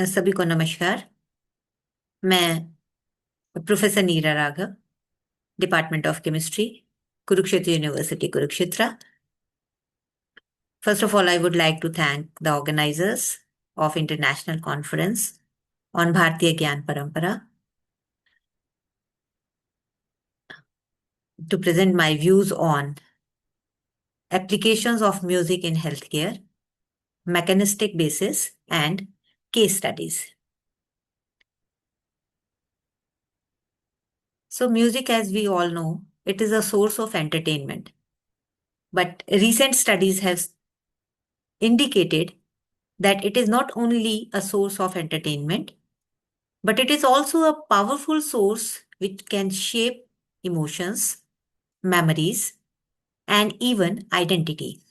सभी को नमस्कार। मैं professor Neera Raghav, department of chemistry, Kurukshetra university Kurukshetra. First of all, I would like to thank the organizers of International Conference on Bharatiya Gyan Parampara to present my views on applications of music in healthcare, mechanistic basis, and case studies. So, music, as we all know, it is a source of entertainment. But recent studies have indicated that it is not only a source of entertainment, but it is also a powerful source which can shape emotions, memories, and even identity.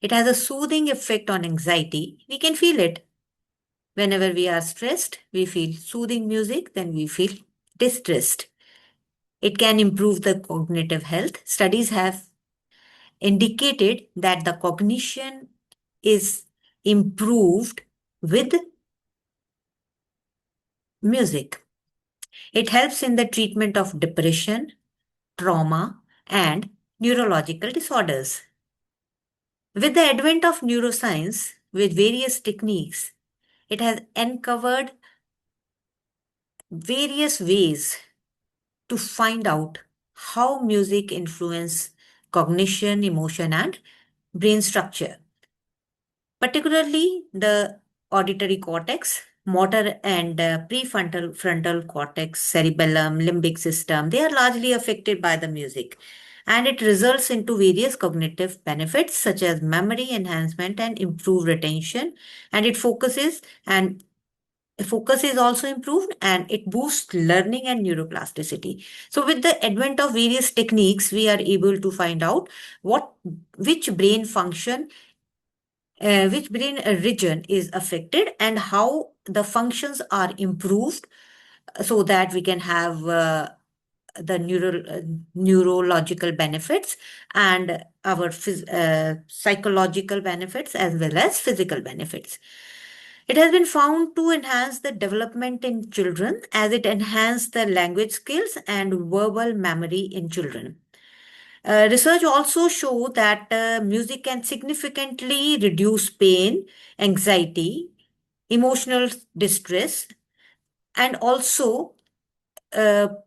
It has a soothing effect on anxiety. We can feel it. Whenever we are stressed, we feel soothing music, then we feel distressed. It can improve the cognitive health. Studies have indicated that the cognition is improved with music. It helps in the treatment of depression, trauma, and neurological disorders. With the advent of neuroscience, with various techniques, it has uncovered various ways to find out how music influences cognition, emotion, and brain structure. Particularly the auditory cortex, motor and prefrontal frontal cortex, cerebellum, limbic system, they are largely affected by the music. And it results into various cognitive benefits such as memory enhancement and improved retention. And focus is also improved and it boosts learning and neuroplasticity. So with the advent of various techniques, we are able to find out what which brain function which brain region is affected and how the functions are improved so that we can have the neurological benefits and our psychological benefits as well as physical benefits. It has been found to enhance the development in children as it enhances the language skills and verbal memory in children. Research also show that music can significantly reduce pain, anxiety, emotional distress, and also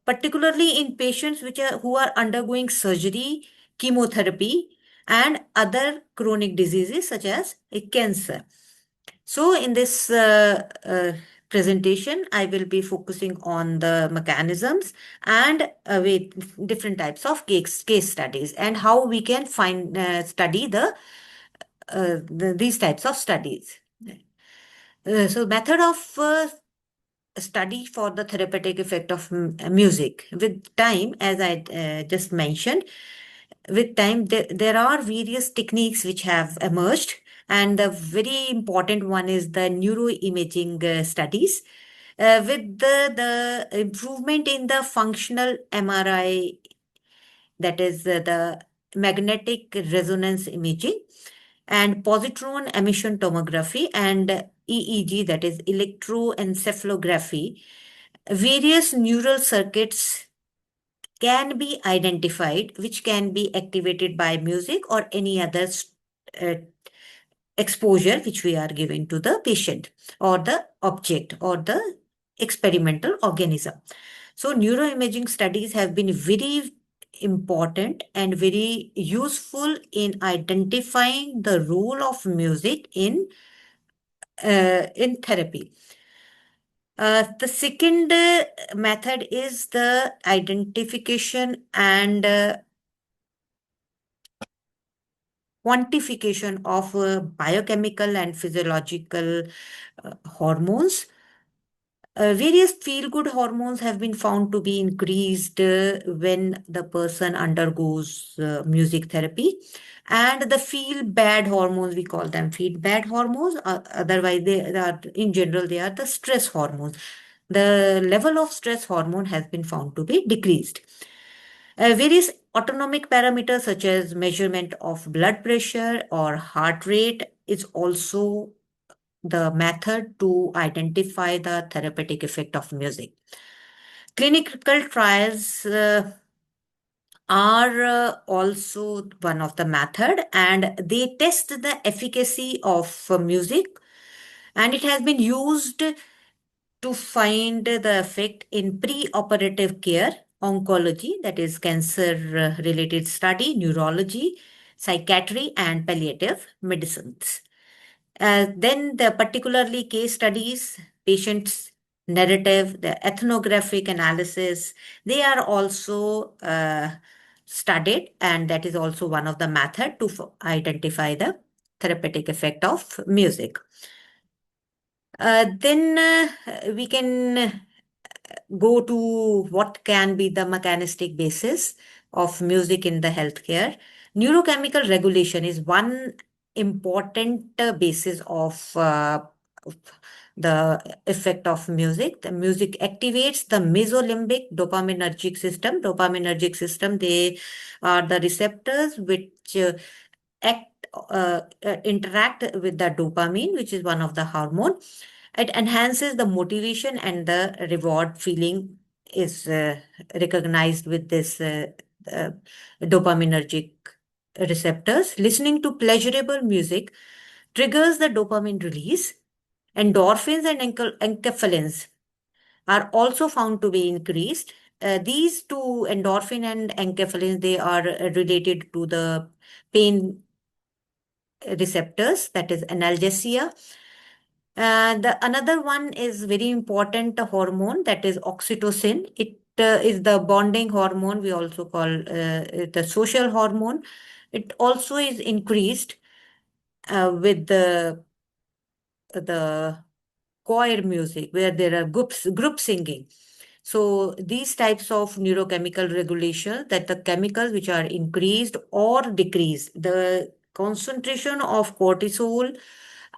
particularly in patients who are undergoing surgery, chemotherapy, and other chronic diseases such as cancer. So, in this presentation, I will be focusing on the mechanisms and with different types of case studies and how we can study these types of studies. So, method of study for the therapeutic effect of music. With time, as I just mentioned, with time, there are various techniques which have emerged, and the very important one is the neuroimaging studies. With the improvement in the functional MRI, that is the magnetic resonance imaging, and positron emission tomography, and EEG, that is electroencephalography, various neural circuits can be identified, which can be activated by music or any other uh, exposure which we are giving to the patient or the object or the experimental organism. So, neuroimaging studies have been very important and very useful in identifying the role of music in therapy. The second method is the identification and quantification of biochemical and physiological hormones. Various feel good hormones have been found to be increased when the person undergoes music therapy. And the feel bad hormones, we call them feel bad hormones. Otherwise, they are, in general, they are the stress hormones. The level of stress hormone has been found to be decreased. Various autonomic parameters such as measurement of blood pressure or heart rate is also the method to identify the therapeutic effect of music. Clinical trials are also one of the method, and they test the efficacy of music, and it has been used to find the effect in pre-operative care, oncology, that is cancer related study, neurology, psychiatry, and palliative medicines. Then the particularly case studies, patients' narrative, the ethnographic analysis, they are also studied, and that is also one of the method to identify the therapeutic effect of music. Then we can go to what can be the mechanistic basis of music in the healthcare. Neurochemical regulation is one important basis of the effect of music. The music activates the mesolimbic dopaminergic system. Dopaminergic system, they are the receptors which interact with the dopamine, which is one of the hormone. It enhances the motivation, and the reward feeling is recognized with this uh, dopaminergic receptors. Listening to pleasurable music triggers the dopamine release. Endorphins and enkephalins are also found to be increased. These two, endorphin and enkephalins, they are related to the pain receptors, that is analgesia. The another one is very important hormone, that is oxytocin. It is the bonding hormone. We also call it the social hormone. It also is increased with the choir music, where there are group singing. So these types of neurochemical regulation, that the chemicals which are increased or decreased, the concentration of cortisol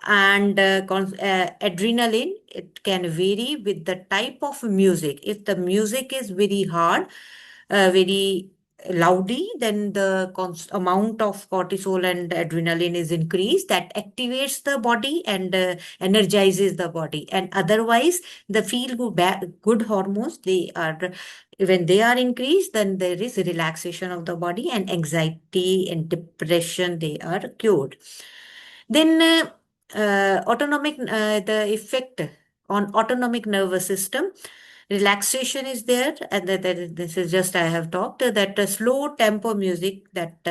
and adrenaline, it can vary with the type of music. If the music is very hard, very loudy, then the amount of cortisol and adrenaline is increased. That activates the body and energizes the body. And otherwise, the feel good hormones, they are, when they are increased, then there is relaxation of the body, and anxiety and depression, they are cured. Then the effect on autonomic nervous system, relaxation is there, and this is just I have talked that slow tempo music that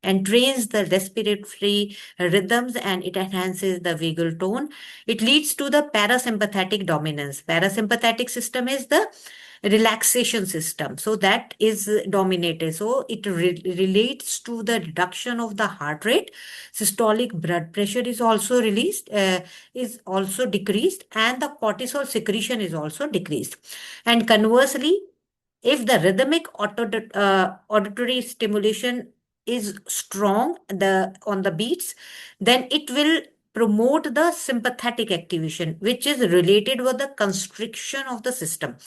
entrains the respiratory rhythms, and it enhances the vagal tone. It leads to the parasympathetic dominance. Parasympathetic system is the relaxation system, so that is dominated. So it relates to the reduction of the heart rate. Systolic blood pressure is also released, is also decreased, and the cortisol secretion is also decreased. And conversely, if the rhythmic auditory stimulation is strong on the beats, then it will promote the sympathetic activation, which is related with the constriction of the system.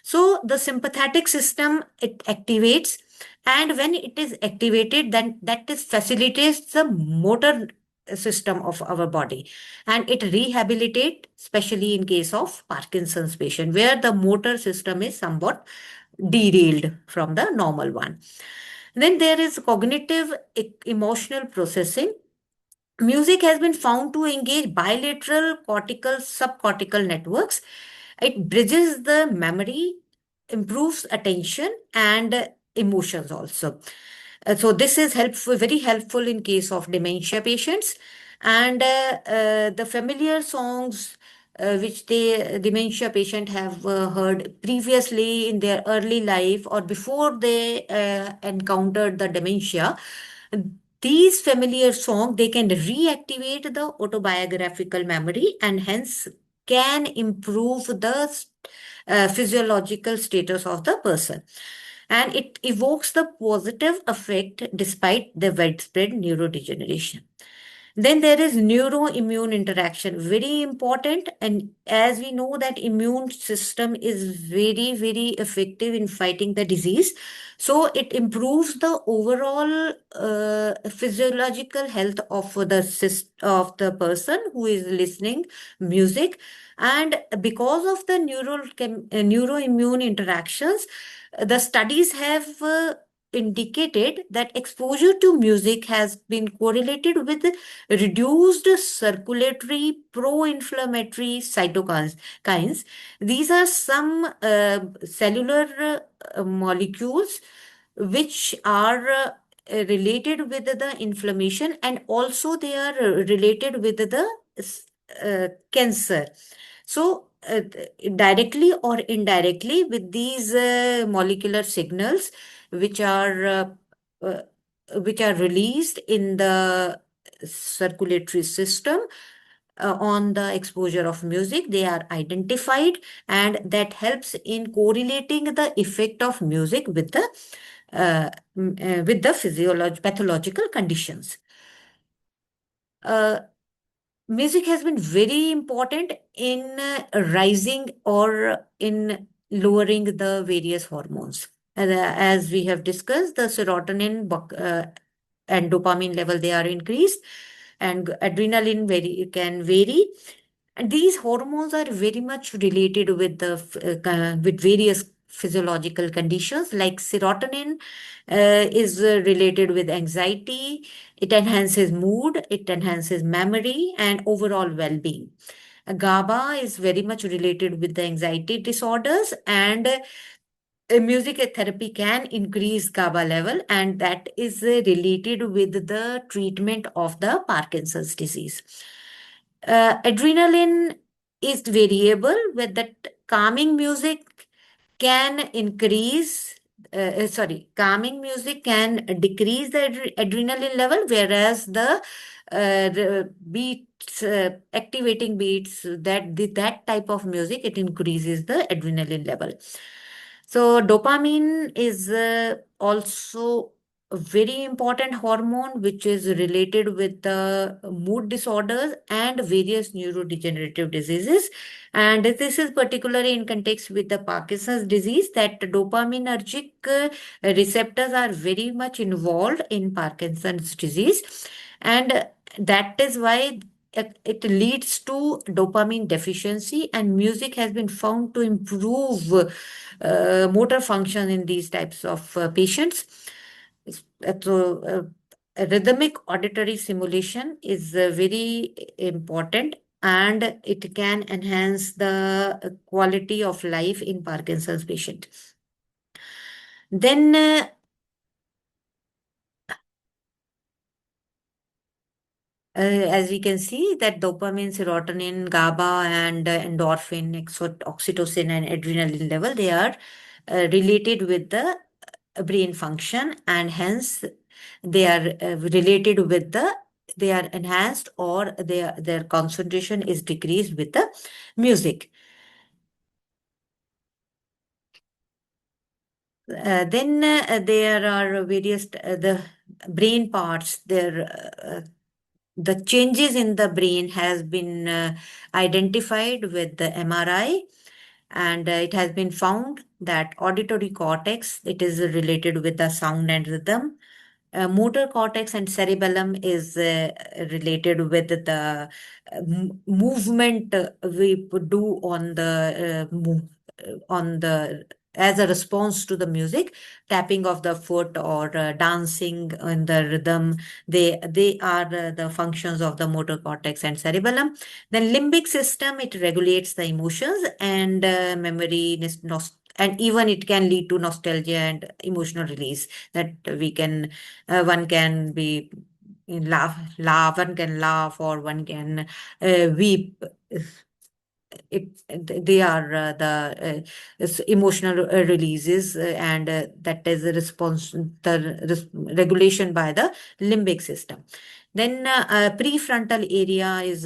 So the sympathetic system, it activates, and when it is activated, then that is facilitates the motor system of our body, and it rehabilitate, especially in case of Parkinson's patient, where the motor system is somewhat derailed from the normal one. Then there is cognitive emotional processing. Music has been found to engage bilateral cortical subcortical networks. It bridges the memory, improves attention, and emotions also. So this is helpful, very helpful in case of dementia patients. And the familiar songs which the dementia patient have heard previously in their early life or before they encountered the dementia, these familiar songs, they can reactivate the autobiographical memory, and hence can improve the physiological status of the person. And it evokes the positive effect despite the widespread neurodegeneration. Then there is neuroimmune interaction, very important. And as we know that immune system is very, very effective in fighting the disease. So it improves the overall physiological health of of the person who is listening music. And because of the neuroimmune interactions, the studies have indicated that exposure to music has been correlated with reduced circulatory pro-inflammatory cytokines. These are some cellular molecules which are related with the inflammation, and also they are related with the cancer. So, directly or indirectly, with these molecular signals, which are uh, uh, which are released in the circulatory system on the exposure of music, they are identified, and that helps in correlating the effect of music with the pathological conditions. Uh, Music has been very important in rising or in lowering the various hormones. As we have discussed, the serotonin and dopamine level, they are increased, and adrenaline can vary. And these hormones are very much related with with various physiological conditions. Like serotonin is related with anxiety. It enhances mood, it enhances memory and overall well-being. GABA is very much related with the anxiety disorders, and music therapy can increase GABA level, and that is related with the treatment of the Parkinson's disease. Adrenaline is variable, with that calming music can increase, calming music can decrease the adrenaline level, whereas the beats, activating beats, that type of music, it increases the adrenaline level. So dopamine is also a very important hormone which is related with the mood disorders and various neurodegenerative diseases. And this is particularly in context with the Parkinson's disease, that dopaminergic receptors are very much involved in Parkinson's disease. And that is why it leads to dopamine deficiency, and music has been found to improve motor function in these types of patients. So, rhythmic auditory simulation is very important, and it can enhance the quality of life in Parkinson's patient. Then, as we can see, that dopamine, serotonin, GABA, and endorphin, oxytocin, and adrenaline level, they are related with the brain function, and hence they are related with they are enhanced, or their concentration is decreased with the music. Then there are various the brain parts. The changes in the brain has been identified with the MRI, and it has been found that auditory cortex, it is related with the sound and rhythm. Motor cortex and cerebellum is related with the movement we do on the as a response to the music, tapping of the foot or dancing in the rhythm. They are the functions of the motor cortex and cerebellum. The limbic system, it regulates the emotions and memory, and even it can lead to nostalgia and emotional release, that we can one can be one can laugh, or one can weep. They are emotional releases, and that is a response, regulation by the limbic system. Then prefrontal area is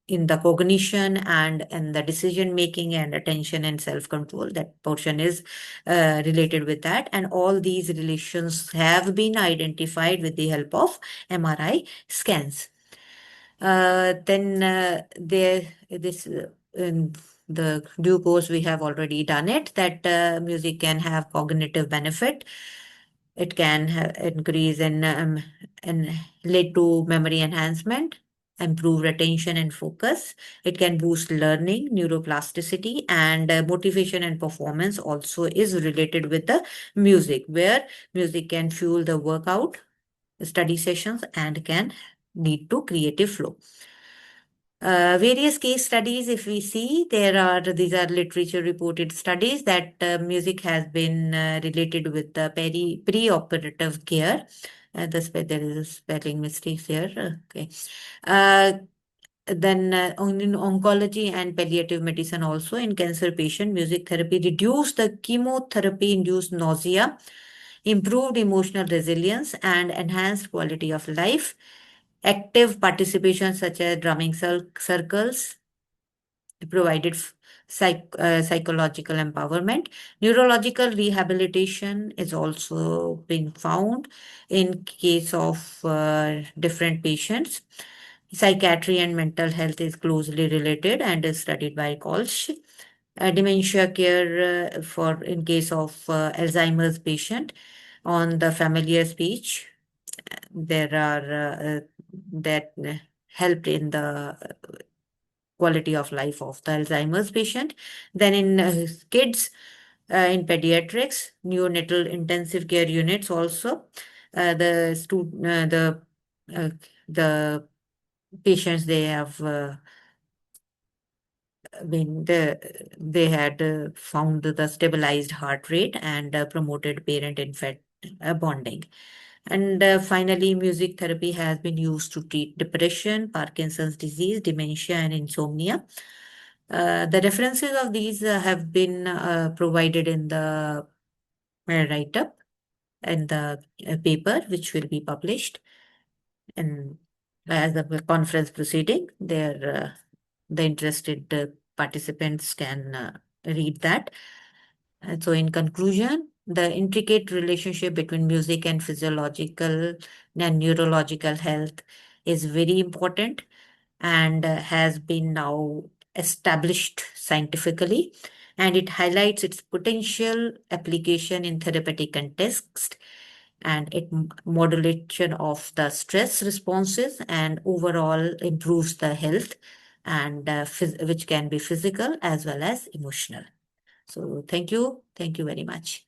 in the cognition and in the decision making and attention and self control. That portion is related with that, and all these relations have been identified with the help of MRI scans. Then there this in the due course we have already done it, that music can have cognitive benefit. It can increase and lead to memory enhancement, improve retention and focus. It can boost learning, neuroplasticity, and motivation and performance also is related with the music, where music can fuel the workout, study sessions, and can lead to creative flow. Various case studies, if we see, these are literature reported studies that music has been related with the pre-operative care. There is a spelling mistake here. Okay. Uh, then in oncology and palliative medicine, also in cancer patient, music therapy reduced the chemotherapy-induced nausea, improved emotional resilience, and enhanced quality of life. Active participation, such as drumming circles, provided psychological empowerment. Neurological rehabilitation is also being found in case of different patients. Psychiatry and mental health is closely related and is studied by Kolsch. Dementia care for in case of Alzheimer's patient, on the familiar speech, there are that helped in the quality of life of the Alzheimer's patient. Then in kids, in pediatrics, neonatal intensive care units also, the uh, the patients, they have they had found the stabilized heart rate and promoted parent-infant bonding. And finally, music therapy has been used to treat depression, Parkinson's disease, dementia, and insomnia. The references of these have been provided in the write-up and the paper, which will be published. And as a conference proceeding, the interested participants can read that. And so, in conclusion, the intricate relationship between music and physiological and neurological health is very important and has been now established scientifically, and it highlights its potential application in therapeutic context, and modulation of the stress responses and overall improves the health, and which can be physical as well as emotional. So thank you very much.